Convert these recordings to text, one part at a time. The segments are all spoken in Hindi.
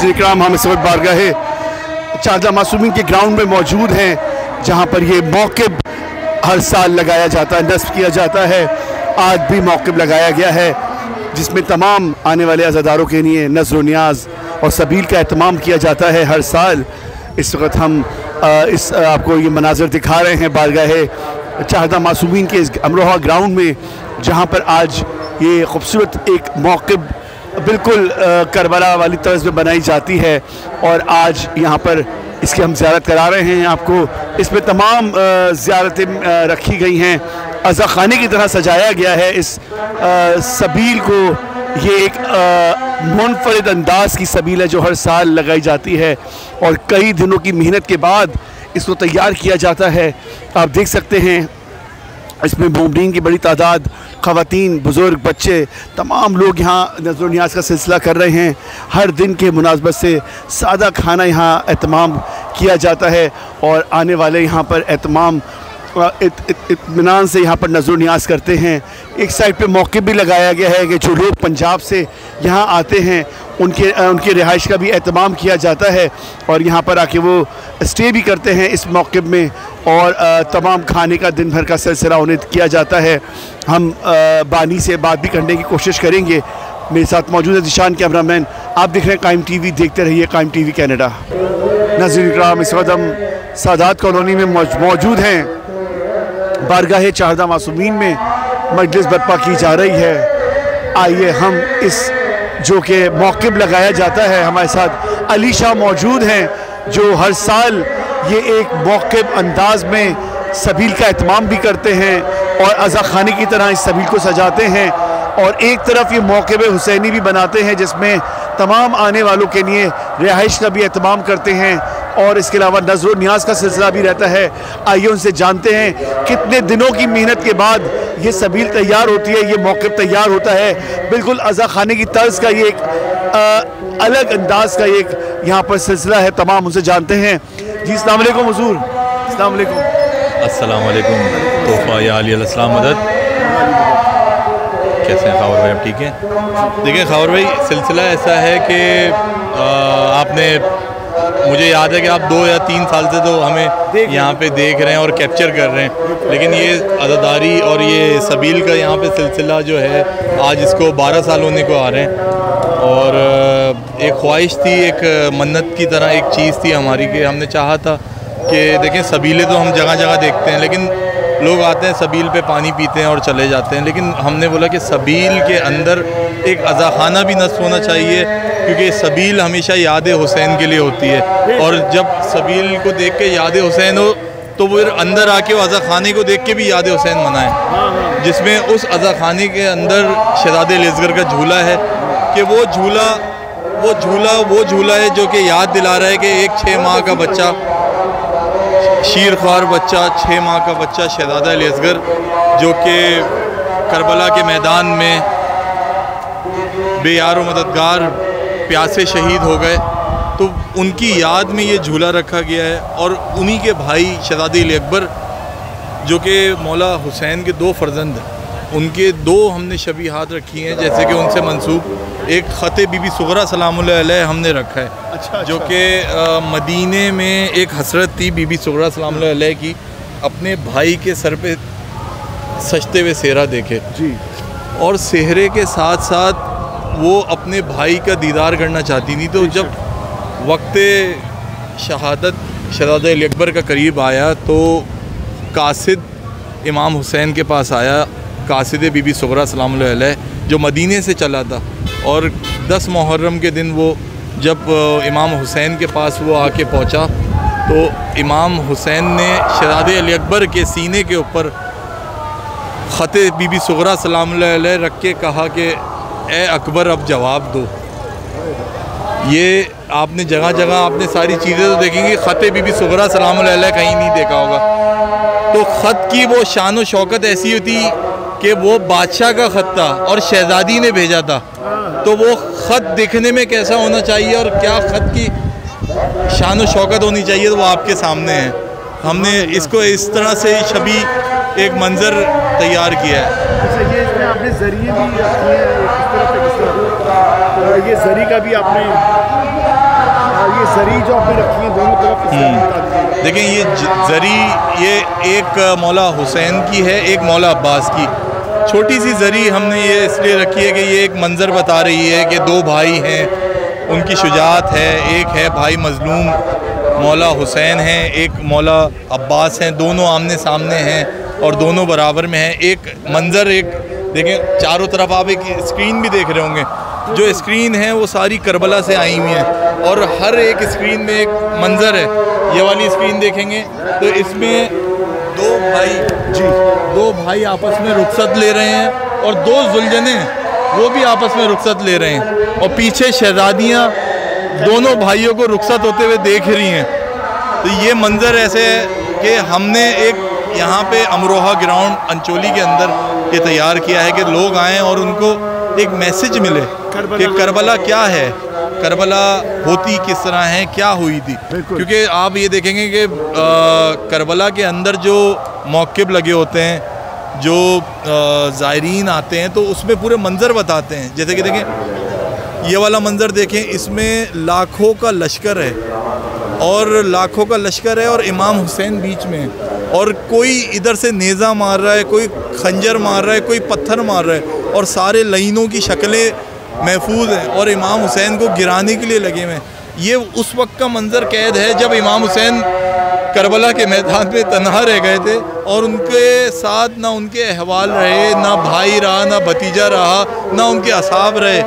नाज़रीन-ए-किराम, हम इस वक्त बारगाह चारदा मासूमीन के ग्राउंड में मौजूद हैं, जहां पर ये मौक़िब हर साल लगाया जाता है, नस्ब किया जाता है। आज भी मौक़िब लगाया गया है जिसमें तमाम आने वाले अज़ादारों के लिए नज़्र व नियाज़ और सबील का एहतमाम किया जाता है हर साल। इस वक्त हम आपको ये मनाज़र दिखा रहे हैं बारगाह चारदा मासूमीन के इस अमरोहा ग्राउंड में, जहाँ पर आज ये ख़ूबसूरत एक मौक़िब बिल्कुल करबला वाली तर्ज में बनाई जाती है। और आज यहाँ पर इसकी हम ज़ियारत करा रहे हैं आपको। इसमें तमाम ज़ियारतें रखी गई हैं, अज़ा खाने की तरह सजाया गया है इस सबील को। ये एक मुनफरिद अंदाज़ की सबील है जो हर साल लगाई जाती है और कई दिनों की मेहनत के बाद इसको तैयार किया जाता है। आप देख सकते हैं इसमें मोमिनीन की बड़ी तादाद, ख़वातीन, बुज़ुर्ग, बच्चे, तमाम लोग यहाँ नज़्र नियाज़ का सिलसिला कर रहे हैं। हर दिन के मुनासबत से सादा खाना यहाँ एहतमाम किया जाता है और आने वाले यहाँ पर एहतमाम इत्मीनान से यहाँ पर नज़्र नियाज़ करते हैं। एक साइड पे मौक़िब भी लगाया गया है कि जो लोग पंजाब से यहाँ आते हैं उनकी रिहाइश का भी एहतमाम किया जाता है और यहाँ पर आके वो स्टे भी करते हैं इस मौक़िब में और तमाम खाने का दिन भर का सिलसिला उन्हें किया जाता है। हम बानी से बात भी करने की कोशिश करेंगे। मेरे साथ मौजूद है ज़ीशान कैमरामैन। आप देख रहे हैं कायम टीवी, देखते रहिए कायम टीवी कैनेडा। नाज़रीन-ए-किराम, इस वक्त हम सादात कॉलोनी में मौजूद हैं। बारगाह चारदा मासूमीन में मजलिस बर्पा की जा रही है। आइए हम इस जो कि मौक़िब लगाया जाता है, हमारे साथ अली शाह मौजूद हैं जो हर साल ये एक मौक़िब अंदाज़ में सबील का एहतमाम भी करते हैं और अज़ा खाने की तरह इस सबील को सजाते हैं और एक तरफ ये मौक़िब हुसैनी भी बनाते हैं जिसमें तमाम आने वालों के लिए रिहाइश का भी एहतमाम करते हैं और इसके अलावा नज़्र नियाज़ का सिलसिला भी रहता है। आइए उनसे जानते हैं कितने दिनों की मेहनत के बाद ये सबील तैयार होती है, ये मौक़िब तैयार होता है। बिल्कुल अज़ा खाने की तर्ज का ये एक अलग अंदाज़ का एक यहाँ पर सिलसिला है। तमाम उनसे जानते हैं। जी अस्सलाम वालेकुम हुज़ूर। अस्सलाम वालेकुम। अस्सलाम वालेकुम। तोहफ़ा या अली अलैहिस्सलाम मदद। कैसे हैं खावर भाई, आप ठीक हैं? देखिए खावर भाई, सिलसिला ऐसा है कि आपने, मुझे याद है कि आप 2 या 3 साल से तो हमें यहाँ पे देख रहे हैं और कैप्चर कर रहे हैं, लेकिन ये अज़ादारी और ये सबील का यहाँ पे सिलसिला जो है आज इसको 12 साल होने को आ रहे हैं। और एक ख्वाहिश थी, एक मन्नत की तरह एक चीज़ थी हमारी कि हमने चाहा था कि देखें सबीलें तो हम जगह जगह देखते हैं, लेकिन लोग आते हैं सबील पे पानी पीते हैं और चले जाते हैं, लेकिन हमने बोला कि सबील के अंदर एक अज़ा खाना भी नस्ब होना चाहिए, क्योंकि सबील हमेशा याद हुसैन के लिए होती है। और जब सबील को देख के याद हुसैन हो तो फिर अंदर आके वो अज़ा खाने को देख के भी याद हुसैन मनाएं, जिसमें उस अज़ा खाने के अंदर शहज़ादे लेज़गर का झूला है कि वो झूला है जो कि याद दिला रहा है कि एक 6 माह का बच्चा, शीर ख्वार बच्चा, 6 माह का बच्चा शहज़ादा लेज़गर जो कि करबला के मैदान में बेयार व मददगार प्यासे शहीद हो गए, तो उनकी याद में ये झूला रखा गया है। और उन्हीं के भाई शहज़ादे अली अकबर जो कि मौला हुसैन के 2 फर्जंद उनके दो हमने शबीहात रखी हैं, जैसे कि उनसे मंसूब एक ख़त बीबी सुगरा सलामुल्लाह अलैहा हमने रखा है। अच्छा। जो कि मदीने में एक हसरत थी बीबी सुगरा सलामुल्लाह अलैहा की, अपने भाई के सर पे सजते हुए सेहरा देखे जी, और सेहरे के साथ साथ वो अपने भाई का दीदार करना चाहती थी। तो जब वक्त शहादत शहज़ादा अली अकबर का करीब आया तो कासिद इमाम हुसैन के पास आया, कासिद बीबी सुगरा सलामुल्लाह अलैहा जो मदीने से चला था, और 10 मुहर्रम के दिन वो जब इमाम हुसैन के पास वो आके पहुंचा तो इमाम हुसैन ने शहज़ादे अली अकबर के सीने के ऊपर ख़त बीबी सुगरा सलामुल्लाह अलैहा रख के कहा कि ए अकबर अब जवाब दो। ये आपने जगह जगह आपने सारी चीज़ें तो देखेंगी, ख़त बीबी सुगरा सलामुल्लाह अलैहा कहीं नहीं देखा होगा। तो ख़त की वो शान व शौकत ऐसी होती कि वो बादशाह का ख़त था और शहज़ादी ने भेजा था, तो वो ख़त दिखने में कैसा होना चाहिए और क्या ख़त की शान व शौकत होनी चाहिए, तो वो आपके सामने है। हमने इसको इस तरह से शबी एक मंज़र तैयार किया है। ये इसमें आपने ज़रिए भी रखी है, किस तरह पे किस तरह ये ज़री का भी आपने, ये ज़री जो आपने रखी है दोनों तरफ, देखें ये ज़री ये एक मौला हुसैन की है, एक मौला अब्बास की। छोटी सी ज़री हमने ये इसलिए रखी है कि ये एक मंज़र बता रही है कि दो भाई हैं, उनकी शुजाअत है। एक है भाई मज़लूम मौला हुसैन हैं, एक मौला अब्बास हैं, दोनों आमने सामने हैं और दोनों बराबर में हैं। एक मंज़र एक देखें, चारों तरफ आप एक स्क्रीन भी देख रहे होंगे, जो स्क्रीन है वो सारी करबला से आई हुई हैं और हर एक स्क्रीन में एक मंज़र है। ये वाली स्क्रीन देखेंगे तो इसमें दो भाई आपस में रुखसत ले रहे हैं और दो जुल्जने वो भी आपस में रुखसत ले रहे हैं, और पीछे शहजादियाँ दोनों भाइयों को रुखसत होते हुए देख रही हैं। तो ये मंज़र ऐसे है कि हमने एक यहाँ पे अमरोहा ग्राउंड अंचोली के अंदर ये तैयार किया है कि लोग आएँ और उनको एक मैसेज मिले कि करबला क्या है, करबला होती किस तरह है, क्या हुई थी। क्योंकि आप ये देखेंगे कि करबला के अंदर जो मौक़िब लगे होते हैं, जो ज़ायरीन आते हैं तो उसमें पूरे मंज़र बताते हैं। जैसे कि देखें ये वाला मंज़र देखें, इसमें लाखों का लश्कर है और लाखों का लश्कर है और इमाम हुसैन बीच में है, और कोई इधर से नेज़ा मार रहा है, कोई खंजर मार रहा है, कोई पत्थर मार रहा है, और सारे लाइनों की शक्लें महफूज हैं और इमाम हुसैन को गिराने के लिए लगे हुए हैं। ये उस वक्त का मंज़र कैद है जब इमाम हुसैन करबला के मैदान में तन्हा रह गए थे और उनके साथ ना उनके अहवाल रहे, ना भाई रहा, ना भतीजा रहा, ना उनके असाब रहे।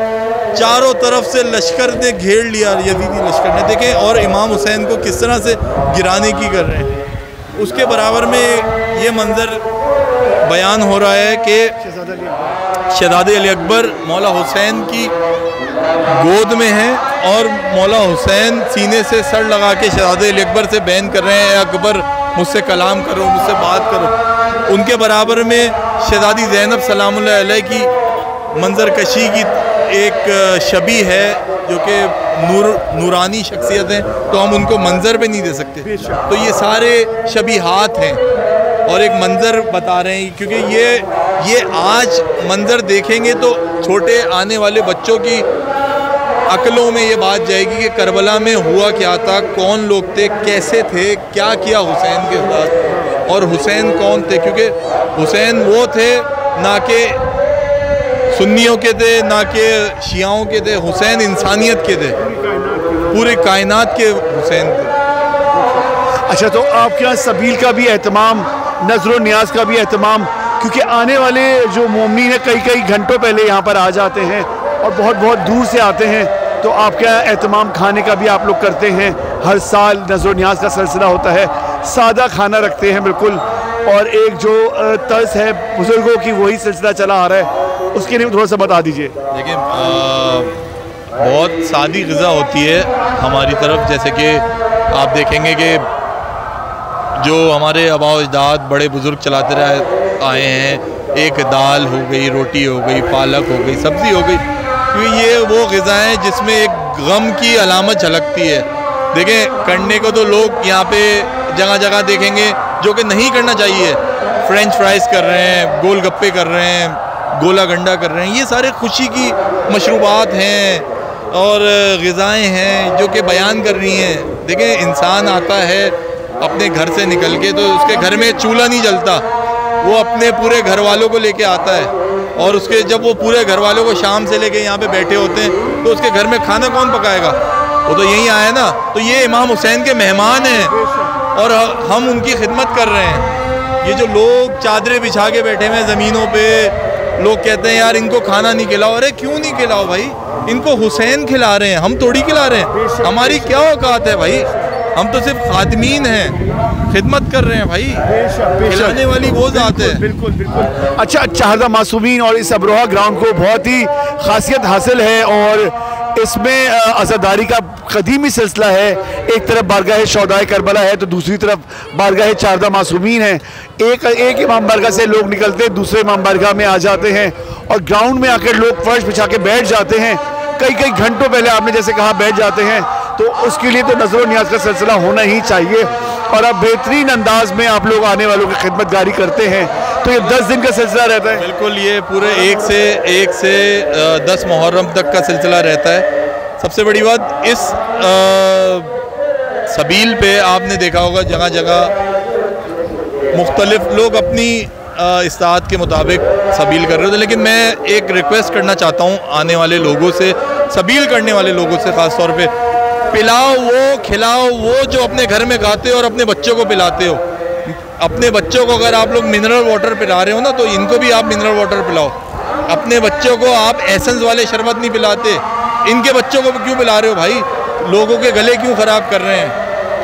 चारों तरफ से लश्कर ने घेर लिया, यजीदी लश्कर ने। देखें और इमाम हुसैन को किस तरह से गिराने की कर रहे हैं। उसके बराबर में ये मंज़र बयान हो रहा है कि शहज़ादे अली अकबर मौला हुसैन की गोद में हैं और मौला हुसैन सीने से सर लगा के शहज़ादे अली अकबर से बयान कर रहे हैं, अकबर मुझसे कलाम करो, मुझसे बात करो। उनके बराबर में शहज़ादी ज़ैनब सलामुल्लाह अलैहा की मंज़र कशी की एक शबी है जो कि नूरानी शख्सियत हैं, तो हम उनको मंज़र पे नहीं दे सकते। तो ये सारे शबीहात हैं और एक मंज़र बता रहे हैं, क्योंकि ये आज मंज़र देखेंगे तो छोटे आने वाले बच्चों की अक्लों में ये बात जाएगी कि करबला में हुआ क्या था, कौन लोग थे, कैसे थे, क्या किया हुसैन के साथ, और हुसैन कौन थे। क्योंकि हुसैन वो थे ना कि सुन्नियों के थे, ना कि शियाओं के थे, हुसैन इंसानियत के थे, पूरे कायनात के हुसैन थे। अच्छा, तो आपके यहाँ सबील का भी एहतमाम, नज़र न्याज का भी एहतमाम, क्योंकि आने वाले जो मोमिनीन है कई घंटों पहले यहाँ पर आ जाते हैं और बहुत बहुत दूर से आते हैं, तो आपके यहाँ एहतमाम खाने का भी आप लोग करते हैं। हर साल नज़र न्याज का सिलसिला होता है, सादा खाना रखते हैं बिल्कुल, और एक जो तर्ज है बुज़ुर्गों की वही सिलसिला चला आ रहा है, उसके लिए थोड़ा सा बता दीजिए। देखिए बहुत सादी ग़िज़ा होती है हमारी तरफ, जैसे कि आप देखेंगे कि जो हमारे आबा अजदाद बड़े बुज़ुर्ग चलाते रहे आए हैं, एक दाल हो गई, रोटी हो गई, पालक हो गई, सब्ज़ी हो गई, क्योंकि ये वो ग़िज़ाएँ जिसमें एक गम की अलामत झलकती है। देखें करने को तो लोग यहाँ पे जगह जगह देखेंगे जो कि नहीं करना चाहिए, फ्रेंच फ्राइज़ कर रहे हैं, गोलगप्पे कर रहे हैं, गोला गंडा कर रहे हैं। ये सारे खुशी की मशरूबात हैं और ग़िज़ाएँ हैं जो कि बयान कर रही हैं। देखिए, इंसान आता है अपने घर से निकल के, तो उसके घर में चूल्हा नहीं जलता, वो अपने पूरे घर वालों को लेके आता है, और उसके जब वो पूरे घर वालों को शाम से लेके यहाँ पे बैठे होते हैं तो उसके घर में खाना कौन पकाएगा? वो तो यहीं आए ना। तो ये इमाम हुसैन के मेहमान हैं और हम उनकी खिदमत कर रहे हैं। ये जो लोग चादरें बिछा के बैठे हुए हैं ज़मीनों पे, लोग कहते हैं यार इनको खाना नहीं खिलाओ। अरे क्यों नहीं खिलाओ भाई? इनको हुसैन खिला रहे हैं, हम थोड़ी खिला रहे हैं। हमारी क्या औकात है भाई? हम तो सिर्फ खादमीन हैं, खिदमत कर रहे हैं भाई। खिलाने वाली वो ज़ात है। बिल्कुल बिल्कुल। अच्छा, चारदा मासूमीन और इस अब्रोहा ग्राउंड को बहुत ही खासियत हासिल है और इसमें अज़ादारी का कदीमी सिलसिला है। एक तरफ बारगाह शौदाए करबला है तो दूसरी तरफ बारगाह चारदा मासूमीन है। एक इमाम बारगाह से लोग निकलते हैं, दूसरे इमाम बारगाह में आ जाते हैं और ग्राउंड में आकर लोग फर्श बिछा के बैठ जाते हैं। कई घंटों पहले आपने जैसे कहा बैठ जाते हैं, तो उसके लिए तो नज़र न्याज का सिलसिला होना ही चाहिए। और अब बेहतरीन अंदाज में आप लोग आने वालों की खिदमतगारी करते हैं, तो ये 10 दिन का सिलसिला रहता है। बिल्कुल, ये पूरे एक से 10 मुहर्रम तक का सिलसिला रहता है। सबसे बड़ी बात, इस सबील पे आपने देखा होगा जगह जगह मुख्तलिफ लोग अपनी इस्तात के मुताबिक सबील कर रहे थे, लेकिन मैं एक रिक्वेस्ट करना चाहता हूँ आने वाले लोगों से, सबील करने वाले लोगों से ख़ास तौर पे, पिलाओ वो, खिलाओ वो जो अपने घर में खाते हो और अपने बच्चों को पिलाते हो। अपने बच्चों को अगर आप लोग मिनरल वाटर पिला रहे हो ना, तो इनको भी आप मिनरल वाटर पिलाओ। अपने बच्चों को आप एसेंस वाले शरबत नहीं पिलाते, इनके बच्चों को क्यों पिला रहे हो भाई? लोगों के गले क्यों ख़राब कर रहे हैं?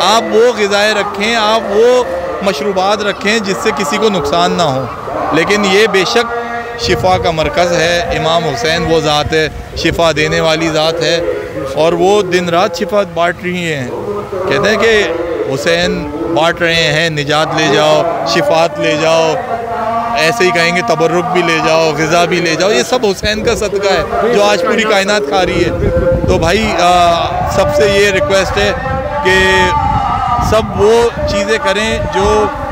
आप वो ग़िज़ाएँ रखें, आप वो मशरूबात रखें जिससे किसी को नुकसान ना हो। लेकिन ये बेशक शिफा का मरकज़ है। इमाम हुसैन वो ज़ात है, शिफा देने वाली ज़ात है, और वो दिन रात शिफा बांट रही हैं। कहते हैं कि हुसैन बांट रहे हैं, निजात ले जाओ, शिफात ले जाओ, ऐसे ही कहेंगे तबर्रुक भी ले जाओ, ग़िज़ा भी ले जाओ। ये सब हुसैन का सदका है जो आज पूरी कायनात खा रही है। तो भाई सबसे ये रिक्वेस्ट है कि सब वो चीज़ें करें जो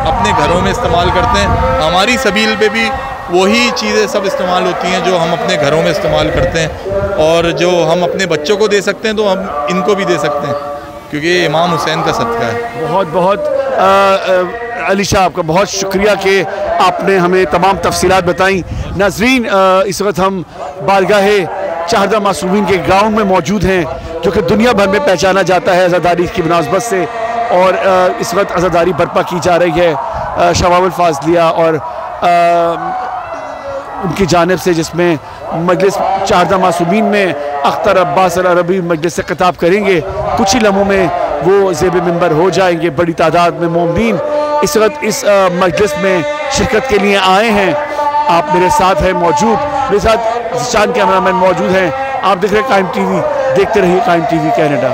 अपने घरों में इस्तेमाल करते हैं। हमारी सबील पे भी वही चीज़ें सब इस्तेमाल होती हैं जो हम अपने घरों में इस्तेमाल करते हैं, और जो हम अपने बच्चों को दे सकते हैं तो हम इनको भी दे सकते हैं, क्योंकि ये इमाम हुसैन का सदका है। बहुत बहुत अली शाह, आपका बहुत शुक्रिया कि आपने हमें तमाम तफसीलात बताई। नाज़रीन, इस वक्त हम बारगाह चारदा मासूमीन के ग्राउंड में मौजूद हैं, जो कि दुनिया भर में पहचाना जाता है अज़ादारी की मुनासबत से, और इस वक्त अज़ादारी बर्पा की जा रही है शवाबुल फाज़लिया और उनकी जानिब से, जिसमें मजलिस चारदा मासूमीन में अख्तर अब्बास अल अरबी मजलिस से खिताब करेंगे। कुछ ही लम्हों में वो ज़ेब मिंबर हो जाएंगे। बड़ी तादाद में मोमिनीन इस वक्त इस मजलिस में शिरकत के लिए आए हैं। आप मेरे साथ हैं मौजूद, मेरे साथ ज़ीशान कैमरामैन मौजूद हैं। आप देख रहे हैं कायम टीवी, देखते रहिए कायम टीवी कनाडा।